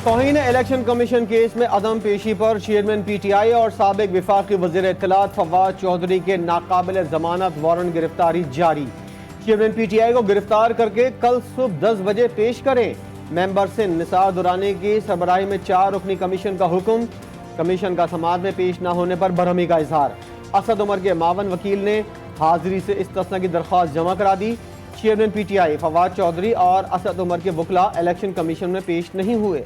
توہین election commission case میں عدم پیشی پر چیئرمین پی ٹی آئی اور سابق وفاقی وزیر اطلاعات فواد چودھری کے ناقابل ضمانت وارنٹ گرفتاری جاری۔ چیئرمین پی ٹی آئی کو گرفتار کر کے کل صبح 10 بجے پیش کریں۔ ممبر سے نثار دورانی کی سربراہی میں 4 رکنی کمیشن کا حکم۔ کمیشن کا سماعت میں پیش نہ ہونے پر برہمی کا اظہار۔ اسد عمر کے معاون وکیل نے حاضری سے استثناء کی درخواست جمع کرا دی۔ Chairman P T I Fawad Chaudhry اور اسد عمر کے وکلاء الیکشن کمیشن میں پیش نہیں ہوئے۔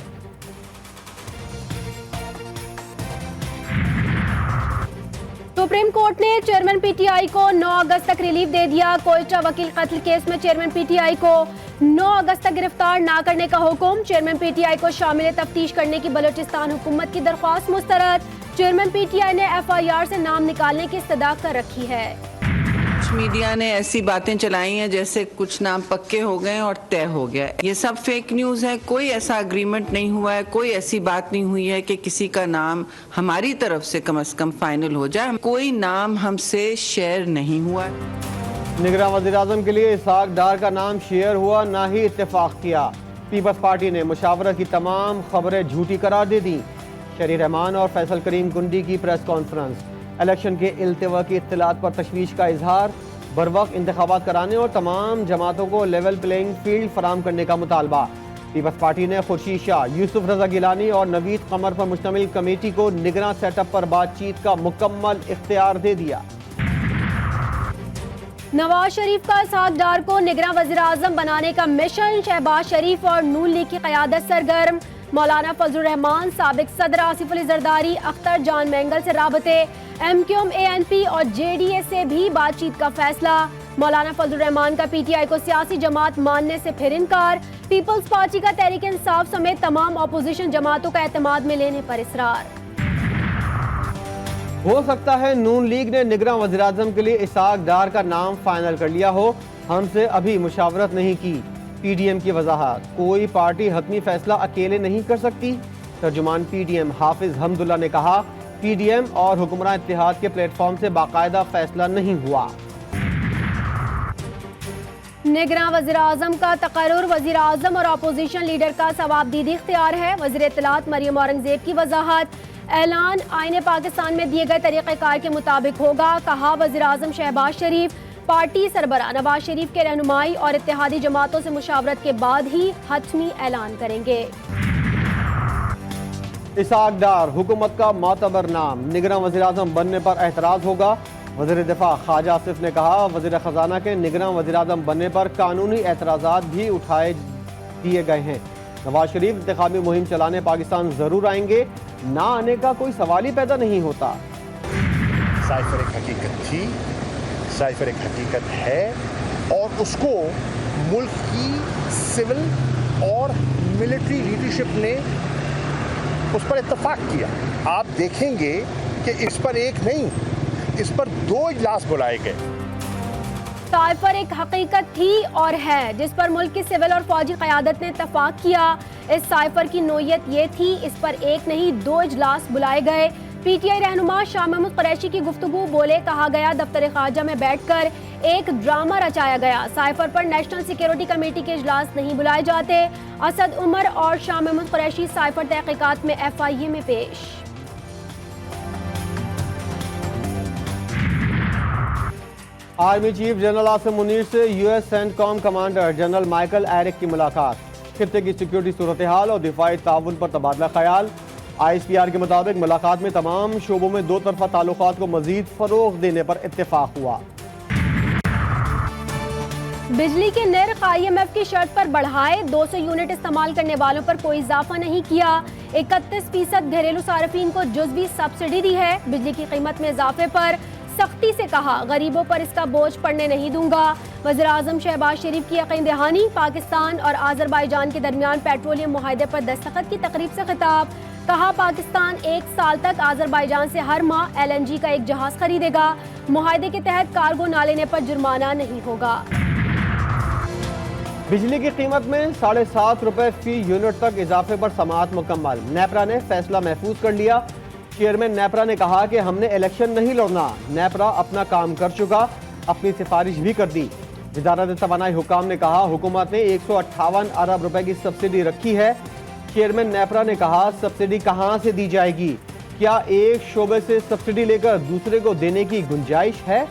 سپریم کورٹ نے چیئرمین پی ٹی آئی کو 9 اگست تک ریلیف دے دیا۔ کوئٹہ وکیل قتل کیس میں چیئرمین پی ٹی آئی کو 9 اگست تک گرفتار نہ کرنے کا حکم۔ چیئرمین پی ٹی آئی کو شامل تفتیش کرنے کی بلوچستان حکومت کی درخواست مسترد۔ چیئرمین پی ٹی آئی نے ایف آئی آر سے نام نکالنے کی استدعا کر رکھی ہے۔ میڈیا نے ایسی باتیں چلائی ہیں جیسے کچھ نام پکے ہو گئے اور طے ہو گیا۔ یہ سب فیک نیوز ہے، کوئی ایسا اگریمنٹ نہیں ہوا ہے، کوئی ایسی بات نہیں ہوئی ہے کہ کسی کا نام ہماری طرف سے کم از کم فائنل ہو جائے۔ کوئی نام ہم سے شیئر نہیں ہوا ہے۔ نگراں وزیراعظم کے لیے اسحاق ڈار کا نام شیئر ہوا، نہ ہی اتفاق کیا۔ پیپلز پارٹی نے مشاورت کی تمام خبریں جھوٹی قرار دے دیں۔ شری رحمان اور فیصل کریم کنڈی کی پریس کانفرنس۔ الیکشن کے التوا کی اطلاعات پر تشویش کا اظہار۔ بروقت انتخابات کرانے اور تمام جماعتوں کو لیول پلینگ فیلڈ فراہم کرنے کا مطالبہ۔ پیپلز پارٹی نے خورشید شاہ، یوسف رضا گیلانی اور نوید قمر پر مشتمل کمیٹی کو نگراں سیٹ اپ پر بات چیت کا مکمل اختیار دے دیا۔ نواز شریف کا اسحاق ڈار کو نگراں وزیراعظم بنانے کا مشن۔ شہباز شریف اور نون لیگ کی قیادت سرگرم۔ مولانا فضل الرحمان، سابق صدر آصف علی زرداری، اختر جان مینگل سے رابطے۔ ایم کیو ایم، اے این پی اور جے ڈی اے سے بھی بات چیت کا فیصلہ۔ مولانا فضل الرحمان کا پی ٹی آئی کو سیاسی جماعت ماننے سے پھر انکار۔ پیپلز پارٹی کا تحریک انصاف سمیت تمام اپوزیشن جماعتوں کا اعتماد میں لینے پر اصرار۔ ہو سکتا ہے نون لیگ نے نگراں وزیراعظم کے لیے اسحاق ڈار کا نام فائنل کر لیا ہو، ہم سے ابھی مشاورت نہیں کی۔ پی ڈی ایم کی وضاحت، کوئی پارٹی حتمی فیصلہ اکیلے نہیں کر سکتی۔ ترجمان پی ڈی ایم حافظ حمداللہ نے کہا، پی ڈی ایم اور حکمراں اتحاد کے پلیٹ فارم سے باقاعدہ فیصلہ نہیں ہوا۔ نگراں وزیراعظم کا تقرر وزیر اعظم اور اپوزیشن لیڈر کا ثوابدیدی اختیار ہے۔ وزیر اطلاعات مریم اورنگزیب کی وضاحت، اعلان آئین پاکستان میں دیے گئے طریقہ کار کے مطابق ہوگا۔ کہا، وزیر اعظم شہباز شریف پارٹی سربراہ نواز شریف کے رہنمائی اور اتحادی جماعتوں سے مشاورت کے بعد ہی حتمی اعلان کریں گے۔ اسحاق ڈار حکومت کا معتبر نام، نگراں وزیراعظم بننے پر اعتراض ہوگا۔ وزیر دفاع خواجہ آصف نے کہا، وزیر خزانہ کے نگراں وزیراعظم بننے پر قانونی اعتراضات بھی اٹھائے دیے گئے ہیں۔ نواز شریف انتخابی مہم چلانے پاکستان ضرور آئیں گے، نہ آنے کا کوئی سوال ہی پیدا نہیں ہوتا۔ سائفر ایک حقیقت تھی، سائفر ایک حقیقت ہے، اور اس کو ملک کی سول اور ملٹری لیڈرشپ نے اس پر اتفاق کیا۔ آپ دیکھیں گے کہ اس پر ایک نہیں، اس پر 2 اجلاس بلائے گئے۔ سائفر ایک حقیقت تھی اور ہے، جس پر ملک کی سول اور فوجی قیادت نے اتفاق کیا۔ اس سائفر کی نوعیت یہ تھی، اس پر ایک نہیں 2 اجلاس بلائے گئے۔ پی ٹی آئی رہنما شاہ محمود قریشی کی گفتگو، بولے، کہا گیا دفتر خارجہ میں بیٹھ کر ایک ڈرامہ رچایا گیا۔ سائفر پر نیشنل سیکیورٹی کمیٹی کے اجلاس نہیں بلائے جاتے۔ اسد عمر اور شاہ محمود قریشی سائفر تحقیقات میں ایف آئی اے میں پیش۔ Army chief general Asim Munir سے یو ایس سینٹ کام کمانڈر جنرل مائیکل ایرک کی ملاقات۔ خطے کی سیکیورٹی صورتحال اور دفاعی تعاون پر تبادلہ خیال۔ آئی ایس پی آر کے مطابق ملاقات میں تمام شعبوں میں 2 طرفہ تعلقات کو مزید فروغ دینے پر اتفاق ہوا۔ بجلی کے نرخ آئی ایم ایف کی شرط پر بڑھائے، 200 یونٹ استعمال کرنے والوں پر کوئی اضافہ نہیں کیا۔ 31% گھریلو صارفین کو جزوی سبسڈی دی ہے۔ بجلی کی قیمت میں اضافے پر سختی سے کہا، غریبوں پر اس کا بوجھ پڑنے نہیں دوں گا۔ وزیر اعظم شہباز شریف کی یقین دہانی۔ پاکستان اور آذربائیجان کے درمیان پیٹرولیم معاہدے پر دستخط کی تقریب سے خطاب، کہا پاکستان 1 سال تک آذربائیجان سے ہر ماہ ایل این جی کا 1 جہاز خریدے گا۔ معاہدے کے تحت کارگو نہ لینے پر جرمانہ نہیں ہوگا۔ بجلی کی قیمت میں 7.5 روپے فی یونٹ تک اضافے پر سماعت مکمل۔ نیپرا نے فیصلہ محفوظ کر لیا۔ چیئرمین نیپرا نے کہا کہ ہم نے الیکشن نہیں لڑنا، نیپرا اپنا کام کر چکا، اپنی سفارش بھی کر دی۔ وزارت توانائی حکام نے کہا، حکومت نے 158 ارب روپے کی سبسڈی رکھی ہے۔ چیئرمین نیپرا نے کہا سبسڈی کہاں سے دی جائے گی؟ کیا ایک شعبے سے سبسڈی لے کر دوسرے کو دینے کی گنجائش ہے؟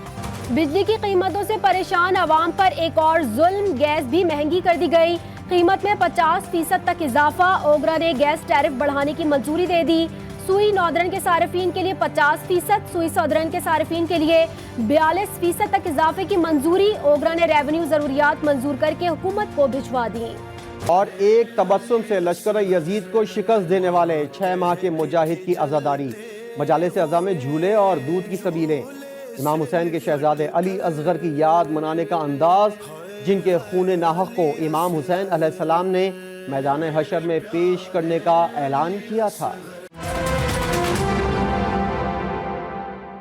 بجلی کی قیمتوں سے پریشان عوام پر ایک اور ظلم، گیس بھی مہنگی کر دی گئی۔ قیمت میں 50% تک اضافہ، اوگرا نے گیس ٹیرف بڑھانے کی منظوری دے دی۔ سوئی ناردرن کے صارفین کے لیے 50%، سوئی سدرن کے صارفین کے لیے 42% تک اضافے کی منظوری، اوگرا نے ریونیو ضروریات منظور کر کے حکومت کو بھجوا دی۔ اور ایک تبسم سے لشکر یزید کو شکست دینے والے 6 ماہ کے مجاہد کی عزاداری، مجالس عزا میں جھولے اور دودھ کی سبیلیں، امام حسین کے شہزادے علی اصغر کی یاد منانے کا انداز، جن کے خون ناحق کو امام حسین علیہ السلام نے میدان حشر میں پیش کرنے کا اعلان کیا تھا۔